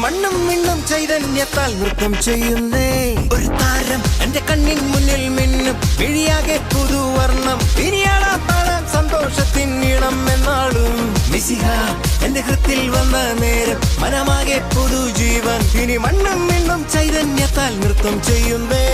മണ്ണും മിണ്ണും ചൈതന്യത്താൽ നൃത്തം ചെയ്യുന്നേ. ഒരു താരം എന്റെ കണ്ണിൻ മുന്നിൽ മിന്നും, വിഴിയാകെ പുതുവർണ്ണം, ഇനിയാടാ പാടാൻ സന്തോഷത്തിൻ ഈണം എന്നാളും. മിശിഹ എന്റെ ഹൃത്തിൽ വന്ന നേരം, മനമാകെ പുതുജീവൻ, ഇനി മണ്ണും മിണ്ണും ചൈതന്യത്താൽ നൃത്തം ചെയ്യുന്നേ.